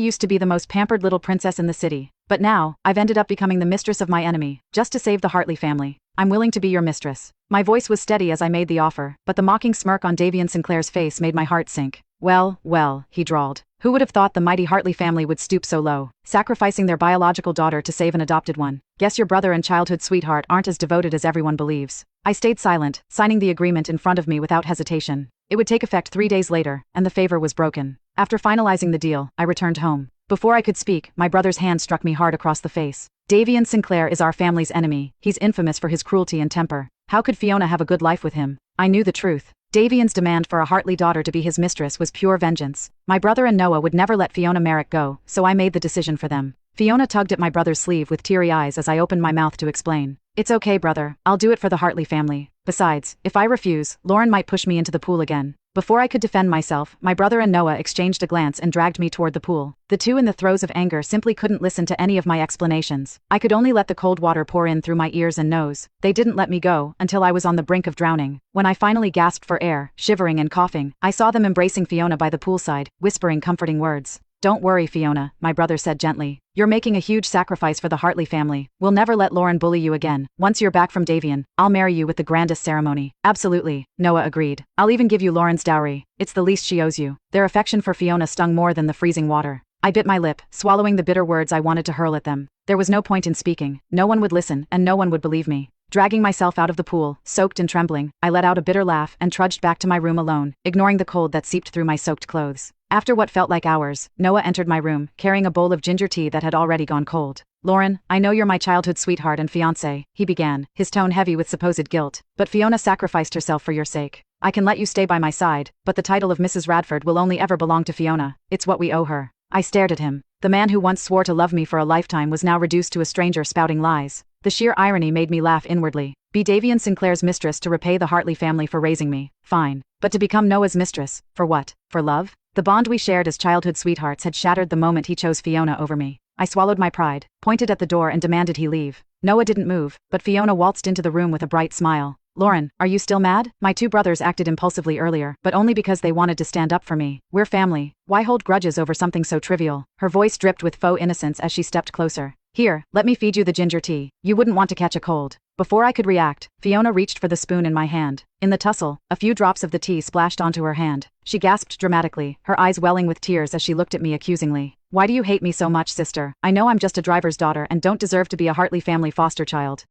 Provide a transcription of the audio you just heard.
used to be the most pampered little princess in the city, but now, I've ended up becoming the mistress of my enemy, just to save the Hartley family. I'm willing to be your mistress. My voice was steady as I made the offer, but the mocking smirk on Davian Sinclair's face made my heart sink. Well, he drawled. Who would have thought the mighty Hartley family would stoop so low, sacrificing their biological daughter to save an adopted one? Guess your brother and childhood sweetheart aren't as devoted as everyone believes. I stayed silent, signing the agreement in front of me without hesitation. It would take effect 3 days later, and the favor was broken. After finalizing the deal, I returned home. Before I could speak, my brother's hand struck me hard across the face. Davian Sinclair is our family's enemy. He's infamous for his cruelty and temper. How could Fiona have a good life with him? I knew the truth. Davian's demand for a Hartley daughter to be his mistress was pure vengeance. My brother and Noah would never let Fiona Merrick go, so I made the decision for them. Fiona tugged at my brother's sleeve with teary eyes as I opened my mouth to explain. It's okay, brother. I'll do it for the Hartley family. Besides, if I refuse, Lauren might push me into the pool again. Before I could defend myself, my brother and Noah exchanged a glance and dragged me toward the pool. The two in the throes of anger simply couldn't listen to any of my explanations. I could only let the cold water pour in through my ears and nose. They didn't let me go until I was on the brink of drowning. When I finally gasped for air, shivering and coughing, I saw them embracing Fiona by the poolside, whispering comforting words. Don't worry, Fiona, my brother said gently. You're making a huge sacrifice for the Hartley family. We'll never let Lauren bully you again. Once you're back from Davian, I'll marry you with the grandest ceremony. Absolutely, Noah agreed. I'll even give you Lauren's dowry. It's the least she owes you. Their affection for Fiona stung more than the freezing water. I bit my lip, swallowing the bitter words I wanted to hurl at them. There was no point in speaking. No one would listen, and no one would believe me. Dragging myself out of the pool, soaked and trembling, I let out a bitter laugh and trudged back to my room alone, ignoring the cold that seeped through my soaked clothes. After what felt like hours, Noah entered my room, carrying a bowl of ginger tea that had already gone cold. Lauren, I know you're my childhood sweetheart and fiancé, he began, his tone heavy with supposed guilt, but Fiona sacrificed herself for your sake. I can let you stay by my side, but the title of Mrs. Radford will only ever belong to Fiona. It's what we owe her. I stared at him. The man who once swore to love me for a lifetime was now reduced to a stranger spouting lies. The sheer irony made me laugh inwardly. Be Davian Sinclair's mistress to repay the Hartley family for raising me, fine. But to become Noah's mistress, for what? For love? The bond we shared as childhood sweethearts had shattered the moment he chose Fiona over me. I swallowed my pride, pointed at the door and demanded he leave. Noah didn't move, but Fiona waltzed into the room with a bright smile. Lauren, are you still mad? My two brothers acted impulsively earlier, but only because they wanted to stand up for me. We're family. Why hold grudges over something so trivial? Her voice dripped with faux innocence as she stepped closer. Here, let me feed you the ginger tea. You wouldn't want to catch a cold. Before I could react, Fiona reached for the spoon in my hand. In the tussle, a few drops of the tea splashed onto her hand. She gasped dramatically, her eyes welling with tears as she looked at me accusingly. Why do you hate me so much, sister? I know I'm just a driver's daughter and don't deserve to be a Hartley family foster child.